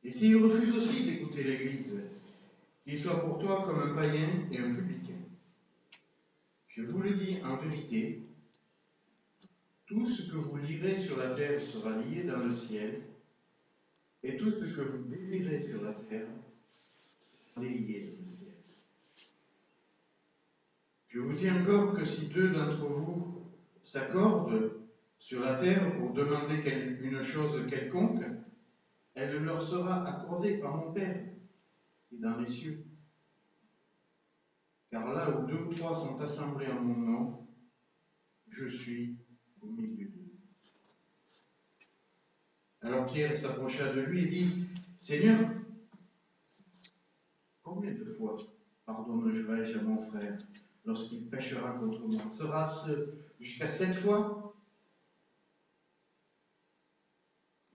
Et s'il refuse aussi d'écouter l'Église, qu'il soit pour toi comme un païen et un publicain. Je vous le dis en vérité, tout ce que vous lirez sur la terre sera lié dans le ciel, et tout ce que vous délirez sur la terre sera délié dans le ciel. Je vous dis encore que si deux d'entre vous s'accordent sur la terre pour demander une chose quelconque, elle leur sera accordée par mon Père qui est dans les cieux. Car là où deux ou trois sont assemblés en mon nom, je suis au milieu d'eux. Alors Pierre s'approcha de lui et dit, Seigneur, combien de fois pardonnerai-je à mon frère lorsqu'il péchera contre moi? Sera-ce jusqu'à 7 fois?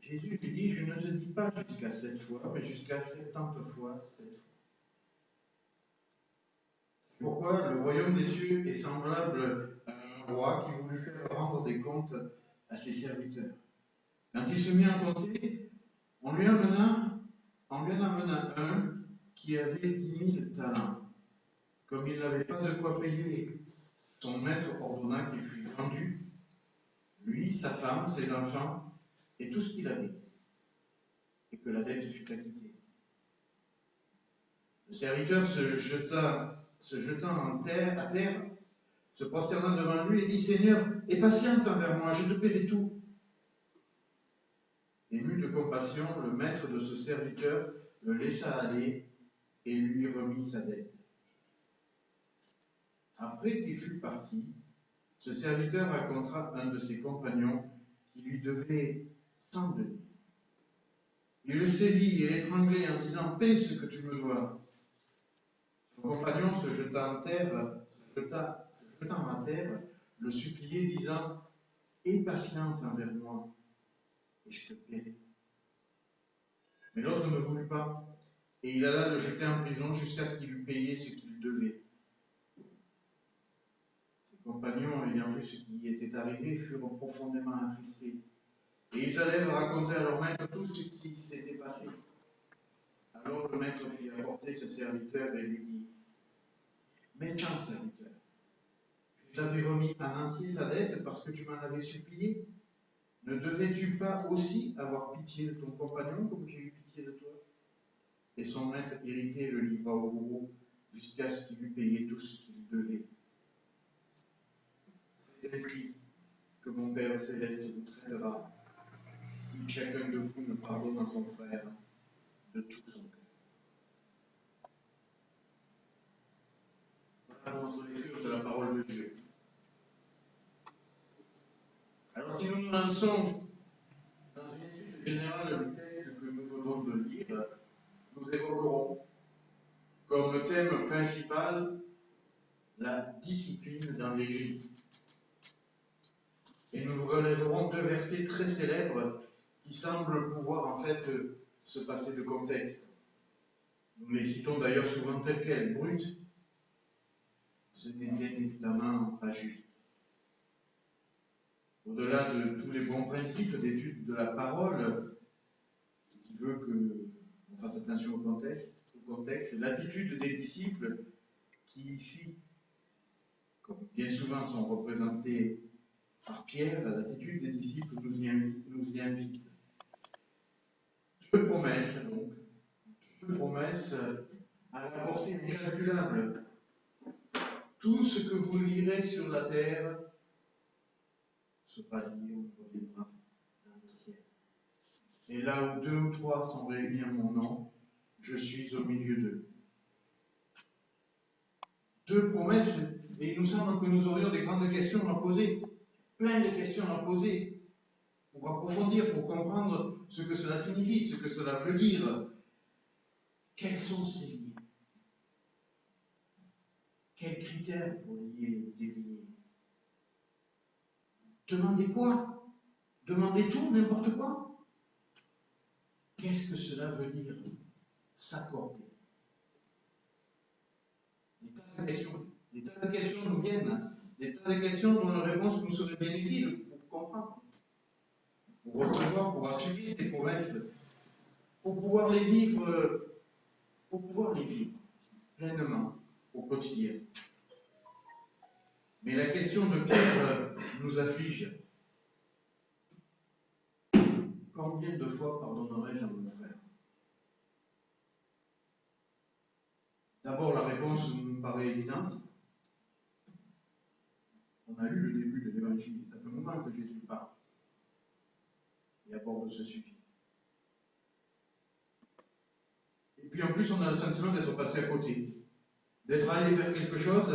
Jésus lui dit, je ne te dis pas jusqu'à 7 fois, mais jusqu'à 70 fois 7 fois. C'est pourquoi le royaume des cieux est semblable à un roi qui voulut faire rendre des comptes à ses serviteurs. Quand il se mit à compter, on lui en amena un qui avait 10 000 talents. Comme il n'avait pas de quoi payer, son maître ordonna qu'il fût vendu, lui, sa femme, ses enfants, et tout ce qu'il avait, et que la dette fût acquittée. Le serviteur se jetant à terre, se prosterna devant lui et dit, Seigneur, aie patience envers moi, je te paierai tout. Ému de compassion, le maître de ce serviteur le laissa aller et lui remit sa dette. Après qu'il fut parti, ce serviteur raconta un de ses compagnons qui lui devait 100 deniers. Il le saisit et l'étranglait en disant, paie ce que tu me dois. Son compagnon se jetant à terre, le suppliait, disant, aie patience envers moi, et je te paierai. Mais l'autre ne voulut pas, et il alla le jeter en prison jusqu'à ce qu'il eût payé ce qu'il devait. Ses compagnons, ayant vu ce qui était arrivé, furent profondément attristés. Et ils allèrent raconter à leur maître tout ce qui s'était passé. Alors le maître fit apporter ce serviteur et lui dit, méchant serviteur, je t'avais remis en entier ta dette parce que tu m'en avais supplié. Ne devais-tu pas aussi avoir pitié de ton compagnon comme j'ai eu pitié de toi? Et son maître irrité le livra au bourreau jusqu'à ce qu'il eût payé tout ce qu'il devait. C'est ainsi que mon Père céleste vous traitera si chacun de vous ne pardonne à son frère de tout son cœur. Voilà notre lecture de la parole de Dieu. Alors si nous nous lançons dans une étude générale du texte que nous venons de lire, nous évoquerons comme thème principal la discipline dans l'Église. Et nous relèverons deux versets très célèbres qui semblent pouvoir en fait se passer de contexte. Nous les citons d'ailleurs souvent tels quels, brut. Ce n'est bien évidemment pas juste. Au-delà de tous les bons principes d'étude de la parole, qui veut qu'on fasse attention au contexte, l'attitude des disciples, qui ici, comme bien souvent sont représentés par Pierre, l'attitude des disciples nous y invite. Deux promesses, donc, deux promesses à la portée incalculable. Tout ce que vous lirez sur la terre sera lié ou reviendra dans le ciel. Et là où deux ou trois sont réunis en mon nom, je suis au milieu d'eux. Deux promesses, et il nous semble que nous aurions des grandes questions à poser, plein de questions à poser, pour approfondir, pour comprendre ce que cela signifie, ce que cela veut dire. Quels sont ces liens? Quels critères pour lier ou délier? Demandez quoi? Demandez tout, n'importe quoi? Qu'est-ce que cela veut dire? S'accorder. Des tas de questions nous viennent, des tas de questions dont la réponse nous serait bien utile pour comprendre, pour recevoir, pour assumer ces promesses. pour pouvoir les vivre pleinement au quotidien. Mais la question de Pierre nous afflige. Combien de fois pardonnerai-je à mon frère? D'abord, la réponse nous paraît évidente. On a lu le début de l'évangile. Ça fait un moment que Jésus parle et aborde ce sujet. Et puis en plus, on a le sentiment d'être passé à côté, d'être allé vers quelque chose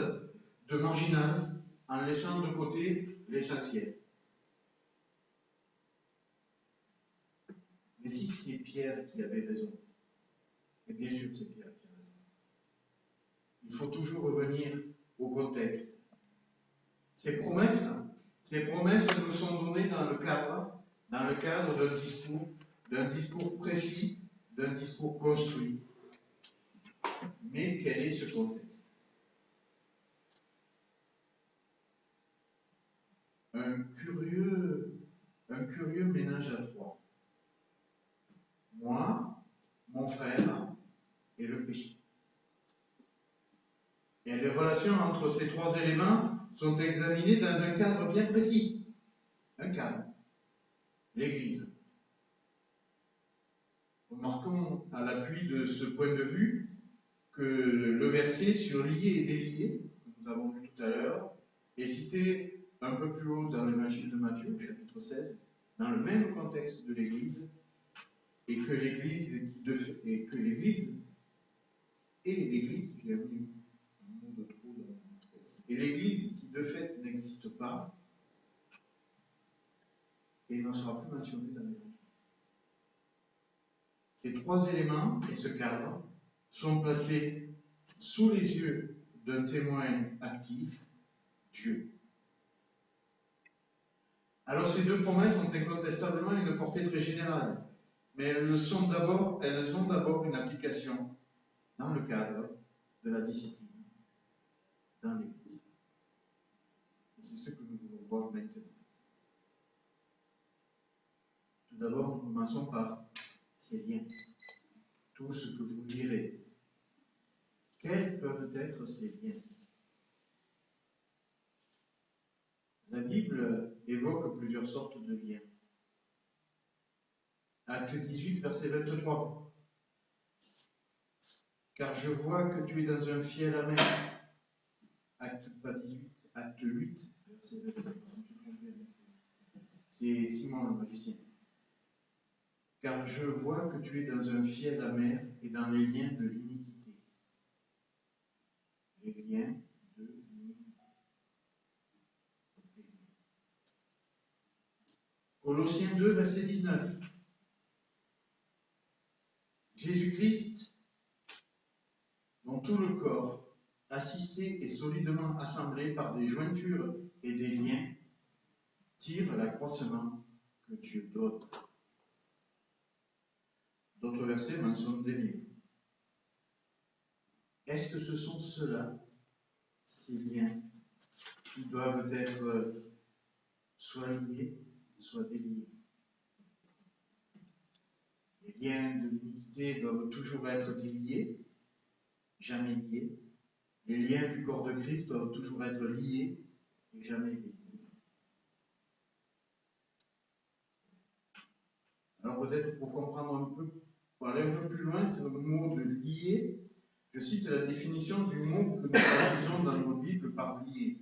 de marginal en laissant de côté l'essentiel. Mais si c'est Pierre qui avait raison, et bien sûr c'est Pierre qui a raison, il faut toujours revenir au contexte. Ces promesses nous sont données dans le cadre d'un discours précis, d'un discours construit. Mais quel est ce contexte? Un curieux ménage à trois. Moi, mon frère et le péché. Et les relations entre ces trois éléments sont examinées dans un cadre bien précis. Un cadre. L'Église. Remarquons à l'appui de ce point de vue que le verset sur lié et délié, que nous avons vu tout à l'heure, est cité un peu plus haut dans l'évangile de Matthieu, chapitre 16, dans le même contexte de l'Église, et que l'Église, j'ai mis un mot de trop dans mon texte, et l'Église qui de fait n'existe pas, et n'en sera plus mentionnée dans l'Évangile. Ces trois éléments et ce cadre sont placés sous les yeux d'un témoin actif, Dieu. Alors ces deux promesses ont incontestablement une portée très générale, mais elles ont d'abord une application dans le cadre de la discipline, dans l'Église. Et c'est ce que nous voulons voir maintenant. Tout d'abord, nous commençons par ces liens. Tout ce que vous lirez. Quels peuvent être ces liens? La Bible évoque plusieurs sortes de liens. Acte 18, verset 23. Car je vois que tu es dans un fiel amer. Acte 8, verset 23. C'est Simon le magicien. Car je vois que tu es dans un fiel amer et dans les liens de l'iniquité. Les liens de l'iniquité. Colossiens 2, verset 19. Jésus-Christ, dont tout le corps, assisté et solidement assemblé par des jointures et des liens, tire l'accroissement que Dieu donne. D'autres versets mentionnent des liens. Est-ce que ce sont ceux-là, ces liens, qui doivent être soit liés, soit déliés? Les liens de l'unité doivent toujours être déliés, jamais liés. Les liens du corps de Christ doivent toujours être liés et jamais déliés. Alors peut-être pour comprendre un peu, pour aller un peu plus loin sur le mot de lier, je cite la définition du mot que nous utilisons dans nos Bibles par lier.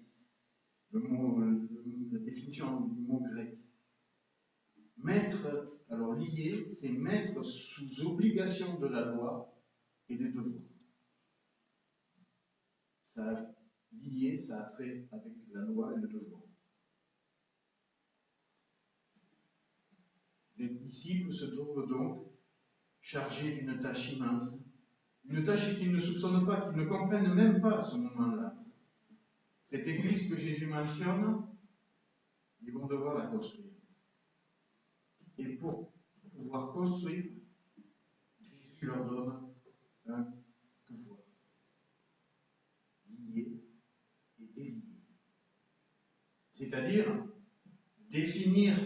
La définition du mot grec. Mettre, alors lier, c'est mettre sous obligation de la loi et des devoirs. Ça lié, ça a trait avec la loi et le devoir. Les disciples se trouvent donc chargés d'une tâche immense, une tâche qu'ils ne soupçonnent pas, qu'ils ne comprennent même pas à ce moment-là. Cette église que Jésus mentionne, ils vont devoir la construire. Et pour pouvoir construire, Jésus leur donne un pouvoir. Lié et délié. C'est-à-dire définir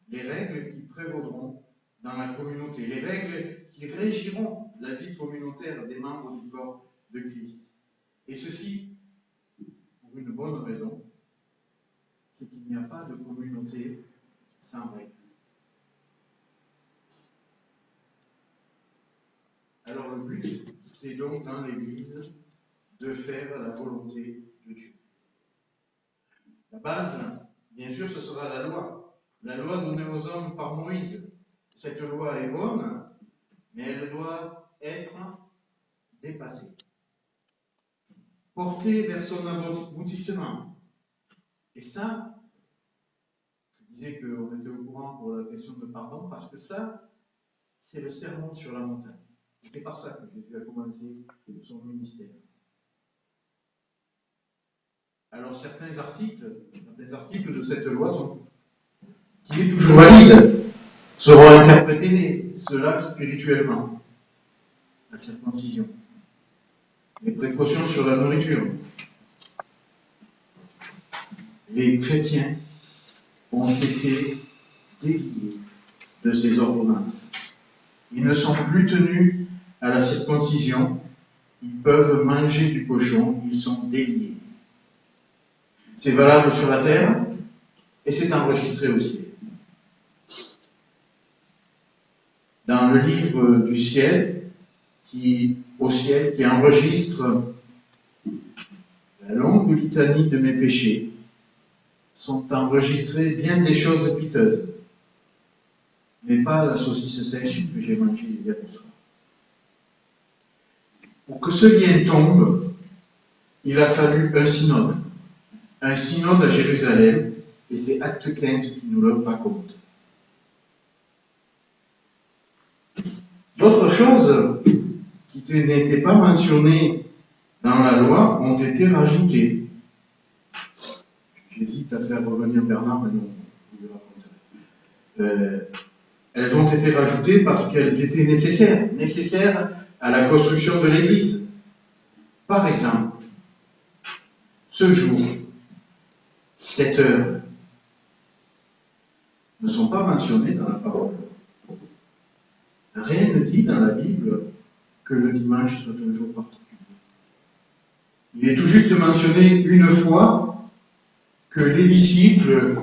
les règles qui prévaudront dans la communauté, les règles qui régiront la vie communautaire des membres du corps de Christ. Et ceci pour une bonne raison, c'est qu'il n'y a pas de communauté sans règles. Alors le but, c'est donc dans l'Église de faire la volonté de Dieu. La base, bien sûr, ce sera la loi. La loi donnée aux hommes par Moïse. Cette loi est bonne, mais elle doit être dépassée. Portée vers son aboutissement. Et ça, je disais qu'on était au courant pour la question de pardon, parce que ça, c'est le sermon sur la montagne. C'est par ça que Jésus a commencé son ministère. Alors certains articles de cette loi qui est toujours valide, seront interprétés, cela spirituellement. La circoncision. Les précautions sur la nourriture. Les chrétiens ont été déliés de ces ordonnances. Ils ne sont plus tenus à la circoncision, ils peuvent manger du cochon, ils sont déliés. C'est valable sur la terre et c'est enregistré au ciel. Dans le livre du ciel, qui enregistre la longue litanie de mes péchés, sont enregistrées bien des choses piteuses, mais pas la saucisse sèche que j'ai mangée hier soir. Pour que ce lien tombe, il a fallu un synode à Jérusalem, et c'est Acte 15 qui nous le raconte. D'autres choses qui n'étaient pas mentionnées dans la loi ont été rajoutées. J'hésite à faire revenir Bernard, mais non, je le raconterai. Elles ont été rajoutées parce qu'elles étaient nécessaires à la construction de l'Église. Par exemple, ce jour, 7 heures, ne sont pas mentionnées dans la parole. Rien ne dit dans la Bible que le dimanche soit un jour particulier. Il est tout juste mentionné une fois que les disciples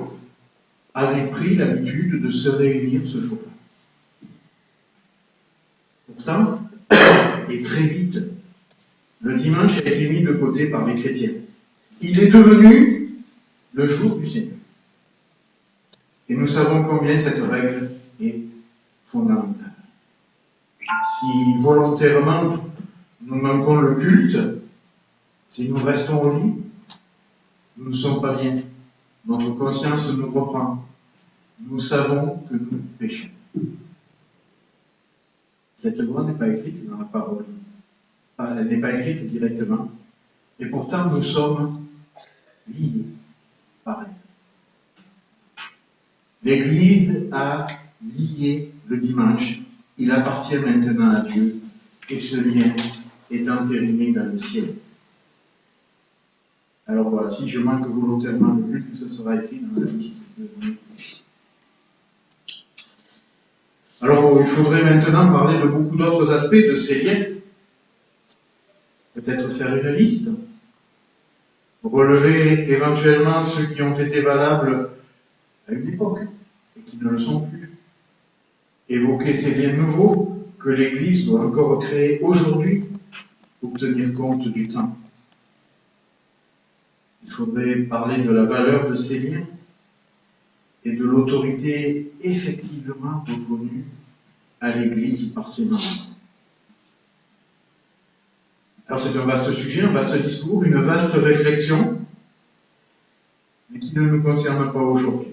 avaient pris l'habitude de se réunir ce jour-là. Pourtant, et très vite, le dimanche a été mis de côté par les chrétiens. Il est devenu le jour du Seigneur. Et nous savons combien cette règle est fondamentale. Si volontairement nous manquons le culte, si nous restons au lit, nous ne sommes pas bien. Notre conscience nous reprend. Nous savons que nous péchons. Cette loi n'est pas écrite dans la parole. Elle n'est pas écrite directement. Et pourtant, nous sommes liés par elle. L'Église a lié le dimanche. Il appartient maintenant à Dieu. Et ce lien est entériné dans le ciel. Alors voilà, si je manque volontairement le culte, ce sera écrit dans la liste. Alors, il faudrait maintenant parler de beaucoup d'autres aspects de ces liens. Peut-être faire une liste, relever éventuellement ceux qui ont été valables à une époque et qui ne le sont plus. Évoquer ces liens nouveaux que l'Église doit encore créer aujourd'hui pour tenir compte du temps. Il faudrait parler de la valeur de ces liens et de l'autorité effectivement reconnue à l'Église par ses membres. Alors c'est un vaste sujet, un vaste discours, une vaste réflexion, mais qui ne nous concerne pas aujourd'hui.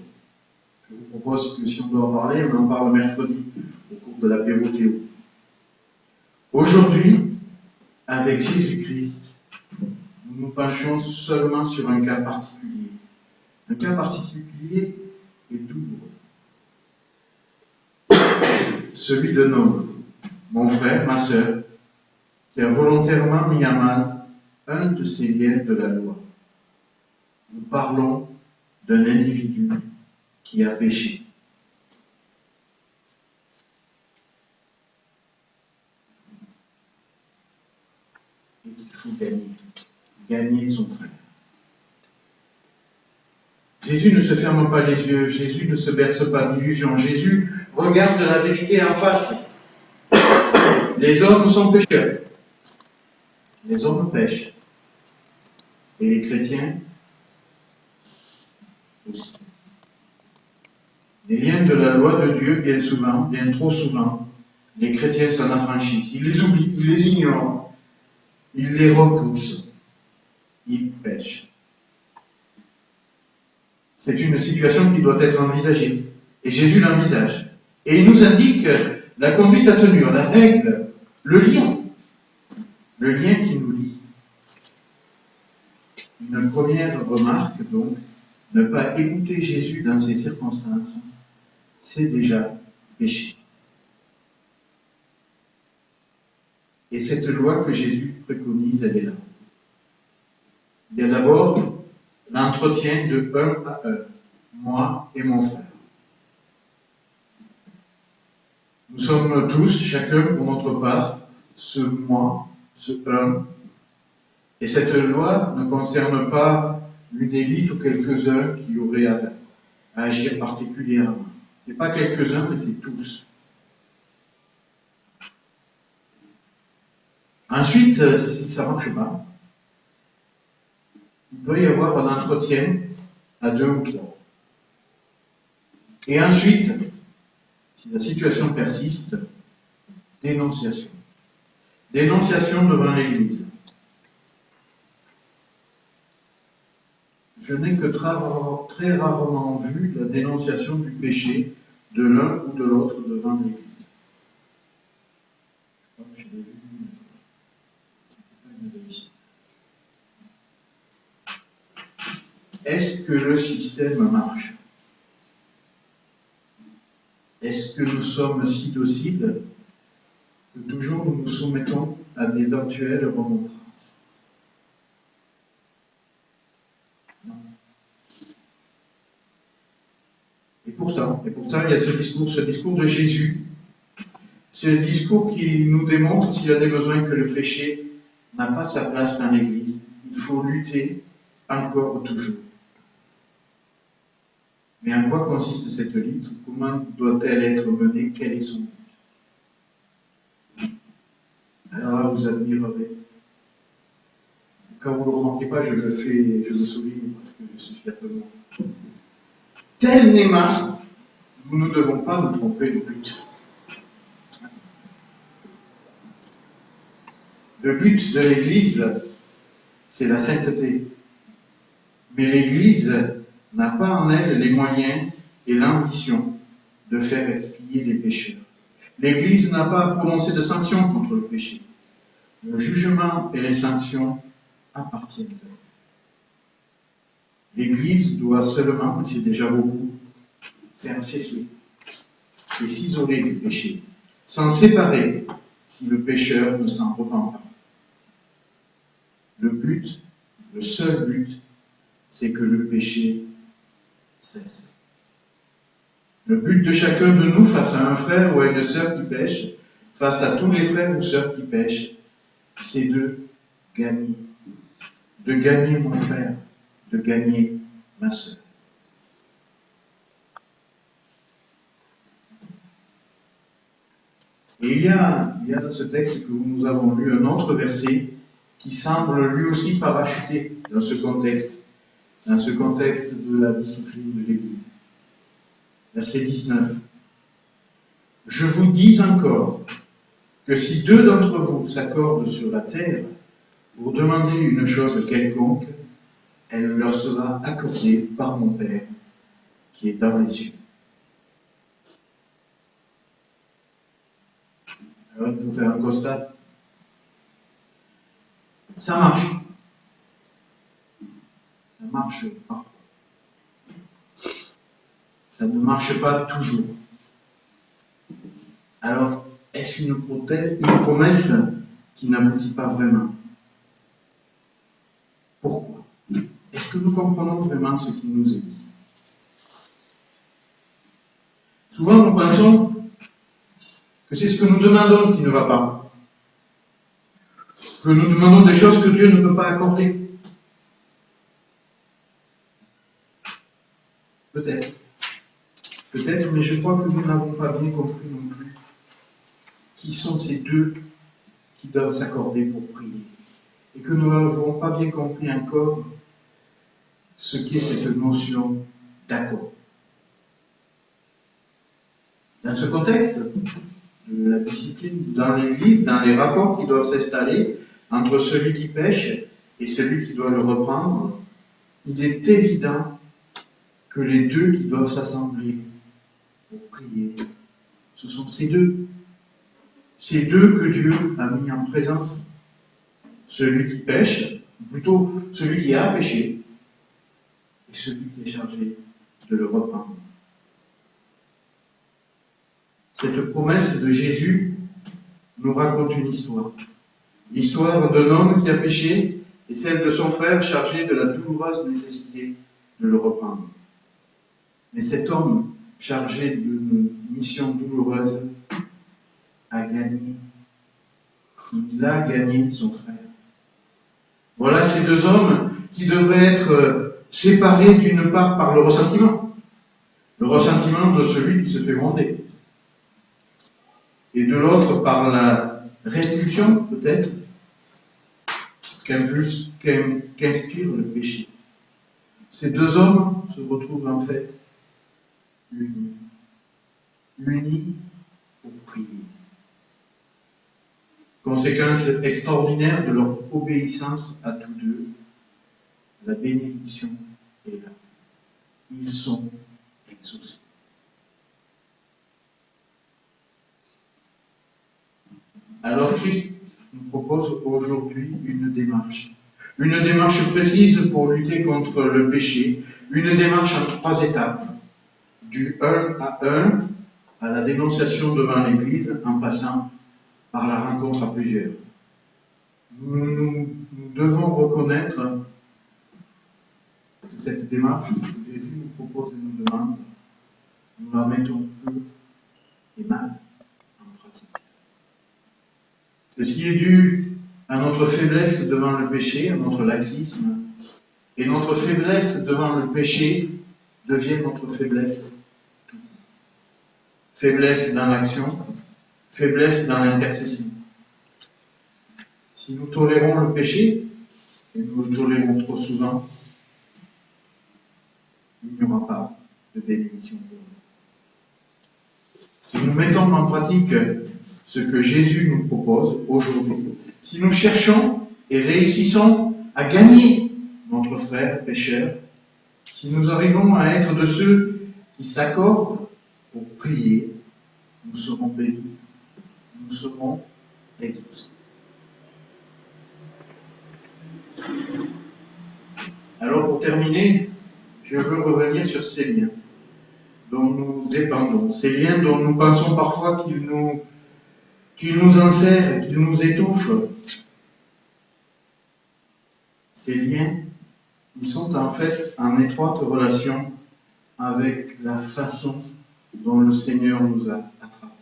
Je vous propose que si on doit en parler, on en parle mercredi, au cours de l'apéro Théo. Aujourd'hui, avec Jésus-Christ, nous nous penchons seulement sur un cas particulier. Un cas particulier et douloureux. Celui d'un homme, mon frère, ma sœur, qui a volontairement mis à mal un de ces liens de la loi. Nous parlons d'un individu qui a péché. et qu'il faut gagner son frère. Jésus ne se ferme pas les yeux, Jésus ne se berce pas d'illusions, Jésus regarde la vérité en face. Les hommes sont pécheurs, les hommes pêchent, et les chrétiens aussi. Les liens de la loi de Dieu, bien trop souvent, les chrétiens s'en affranchissent, ils les oublient, ils les ignorent, ils les repoussent, ils pêchent. C'est une situation qui doit être envisagée. Et Jésus l'envisage. Et il nous indique la conduite à tenir, la règle, le lien qui nous lie. Une première remarque, donc, ne pas écouter Jésus dans ces circonstances, c'est déjà péché. Et cette loi que Jésus préconise, elle est là. Il y a d'abord l'entretien de un à un, moi et mon frère. Nous sommes tous, chacun pour notre part, ce moi, ce un. Et cette loi ne concerne pas une élite ou quelques-uns qui auraient à agir particulièrement. Ce n'est pas quelques-uns, mais c'est tous. Ensuite, si ça ne marche pas, il doit y avoir un entretien à 2 ou 3. Et ensuite, si la situation persiste, dénonciation. Dénonciation devant l'Église. Je n'ai que très rarement vu la dénonciation du péché de l'un ou de l'autre devant l'Église. Je crois que je l'ai vu, mais c'est pas une réussite. Est-ce que le système marche? Est-ce que nous sommes si dociles que toujours nous nous soumettons à d'éventuelles remontrances? Non. Et pourtant, il y a ce discours de Jésus, ce discours qui nous démontre, s'il y a des besoins, que le péché n'a pas sa place dans l'Église. Il faut lutter encore toujours. Mais en quoi consiste cette lutte? Comment doit-elle être menée? Quel est son but? Alors là, vous admirerez. Quand vous ne le remarquez pas, je le souligne parce que je suis fier de moi. Tel Neymar, nous ne devons pas nous tromper de but. Le but de l'Église, c'est la sainteté. Mais l'Église n'a pas en elle les moyens et l'ambition de faire expier les pécheurs. L'Église n'a pas à prononcer de sanctions contre le péché. Le jugement et les sanctions appartiennent à elle. L'Église doit seulement, c'est déjà beaucoup, faire cesser et s'isoler du péché, s'en séparer si le pécheur ne s'en repent pas. Le seul but, c'est que le péché cesse. Le but de chacun de nous face à un frère ou à une sœur qui pêche, face à tous les frères ou sœurs qui pêchent, c'est de gagner. De gagner mon frère, de gagner ma sœur. Et il y a dans ce texte que nous avons lu un autre verset qui semble lui aussi parachuter dans ce contexte de la discipline de l'Église. Verset 19. Je vous dis encore que si 2 d'entre vous s'accordent sur la terre pour demander une chose quelconque, elle leur sera accordée par mon Père qui est dans les cieux. Alors il faut faire un constat. Ça marche. Ça marche parfois. Ça ne marche pas toujours. Alors, est-ce une promesse qui n'aboutit pas vraiment? Pourquoi? Est-ce que nous comprenons vraiment ce qui nous est dit? Souvent, nous pensons que c'est ce que nous demandons qui ne va pas. Que nous demandons des choses que Dieu ne peut pas accorder. Peut-être. Peut-être, mais je crois que nous n'avons pas bien compris non plus qui sont ces deux qui doivent s'accorder pour prier. Et que nous n'avons pas bien compris encore ce qu'est cette notion d'accord. Dans ce contexte de la discipline dans l'Église, dans les rapports qui doivent s'installer entre celui qui pêche et celui qui doit le reprendre, il est évident que les deux qui doivent s'assembler pour prier, ce sont ces deux. Ces deux que Dieu a mis en présence. Celui qui pêche, ou plutôt celui qui a péché, et celui qui est chargé de le reprendre. Cette promesse de Jésus nous raconte une histoire. L'histoire d'un homme qui a péché et celle de son frère chargé de la douloureuse nécessité de le reprendre. Mais cet homme chargé d'une mission douloureuse a gagné. Il a gagné son frère. Voilà ces deux hommes qui devraient être séparés d'une part par le ressentiment de celui qui se fait gronder, et de l'autre par la répulsion peut-être qu'inspire le péché. Ces deux hommes se retrouvent en fait unis pour prier. Conséquence extraordinaire de leur obéissance à tous deux, la bénédiction est là. Ils sont exaucés. Alors Christ nous propose aujourd'hui une démarche précise pour lutter contre le péché, une démarche en 3 étapes, du 1 à 1 à la dénonciation devant l'Église en passant par la rencontre à plusieurs. Nous devons reconnaître que cette démarche que Jésus nous propose et nous demande, nous la mettons peu et mal en pratique. Ceci est dû à notre faiblesse devant le péché, à notre laxisme, et notre faiblesse devant le péché devient notre faiblesse. Faiblesse dans l'action, faiblesse dans l'intercession. Si nous tolérons le péché, et nous le tolérons trop souvent, il n'y aura pas de bénédiction pour nous. Si nous mettons en pratique ce que Jésus nous propose aujourd'hui, si nous cherchons et réussissons à gagner notre frère pécheur, si nous arrivons à être de ceux qui s'accordent pour prier, nous serons bénis, nous serons exaucés. Alors pour terminer, je veux revenir sur ces liens dont nous dépendons, ces liens dont nous pensons parfois qu'ils nous enserrent, qu'ils nous étouffent. Ces liens, ils sont en fait en étroite relation avec la façon dont le Seigneur nous a attrapés.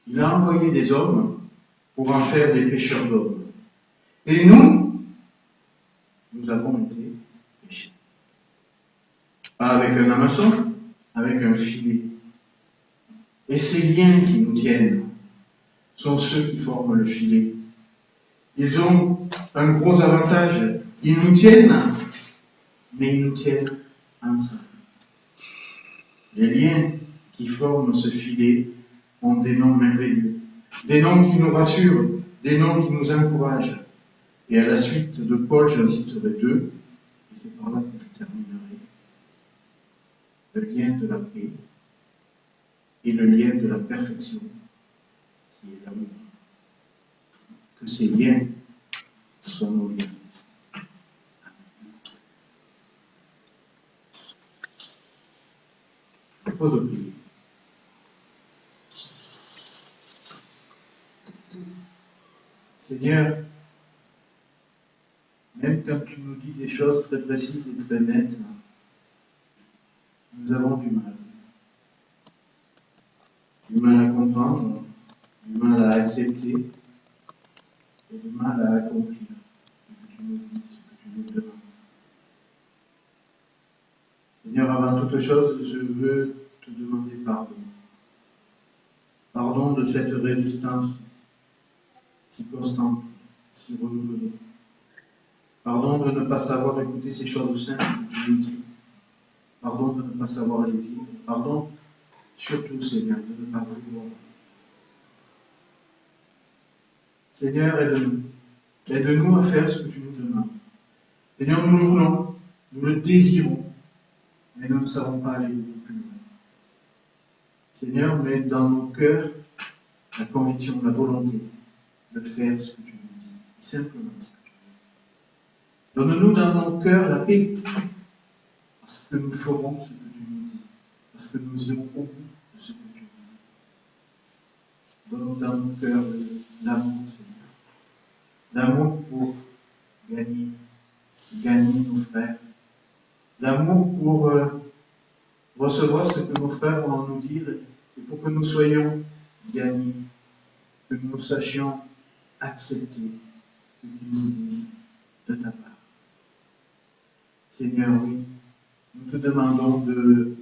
Il a envoyé des hommes pour en faire des pêcheurs d'hommes. Et nous avons été péchés. Pas avec un hameçon, avec un filet. Et ces liens qui nous tiennent sont ceux qui forment le filet. Ils ont un gros avantage. Ils nous tiennent, mais ils nous tiennent ensemble. Les liens qui forment ce filet ont des noms merveilleux, des noms qui nous rassurent, des noms qui nous encouragent. Et à la suite de Paul, j'en citerai 2, et c'est par là que je terminerai. Le lien de la paix et le lien de la perfection, qui est l'amour. Que ces liens soient nos liens. Je propose de prier. Seigneur, même quand tu nous dis des choses très précises et très nettes, nous avons du mal. Du mal à comprendre, du mal à accepter, et de mal à accomplir ce que tu nous dis, ce que tu nous demandes. Seigneur, avant toute chose, je veux te demander pardon. Pardon de cette résistance si constante, si renouvelée. Pardon de ne pas savoir écouter ces choses simples que tu nous dis. Pardon de ne pas savoir les vivre. Pardon, surtout, Seigneur, de ne pas vouloir. Seigneur, aide-nous. Aide-nous à faire ce que tu nous demandes. Seigneur, nous le voulons, nous le désirons, mais nous ne savons pas aller beaucoup plus loin. Seigneur, mets dans nos cœurs la conviction, la volonté de faire ce que tu nous dis, simplement ce que tu veux. Donne-nous dans nos cœurs la paix, parce que nous ferons ce que tu nous dis, parce que nous irons au bout de ce que tu nous dis. Donne-nous dans nos cœurs l'amour, Seigneur. L'amour pour gagner nos frères. L'amour pour recevoir ce que nos frères ont à nous dire et pour que nous soyons gagnés, que nous sachions accepter ce qu'ils nous disent de ta part. Seigneur, oui, nous te demandons de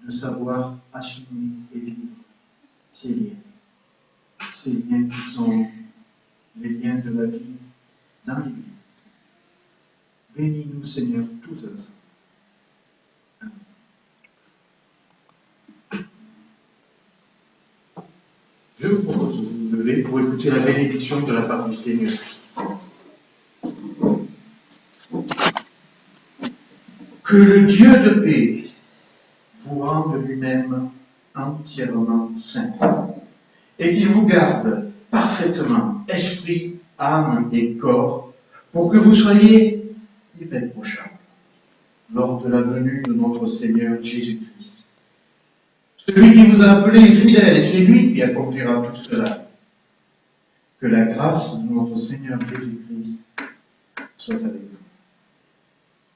savoir acheminer et vivre ces liens qui sont les liens de la vie dans l'Église. Bénis-nous, Seigneur, tous ensemble. Amen. Je vous propose de vous lever pour écouter la bénédiction de la part du Seigneur. Que le Dieu de paix vous rende lui-même entièrement saint et qu'il vous garde parfaitement esprit, âme et corps pour que vous soyez irréprochables lors de la venue de notre Seigneur Jésus-Christ. Celui qui vous a appelé est fidèle et c'est lui qui accomplira tout cela. Que la grâce de notre Seigneur Jésus-Christ soit avec vous.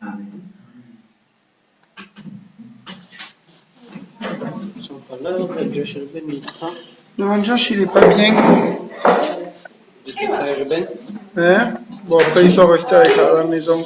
Amen. Ils sont pas là, Josh et Ruben, ils sont. Non, Josh, il est pas bien. Et tu frère Ruben? Hein? Bon, après, ils sont restés avec à la maison.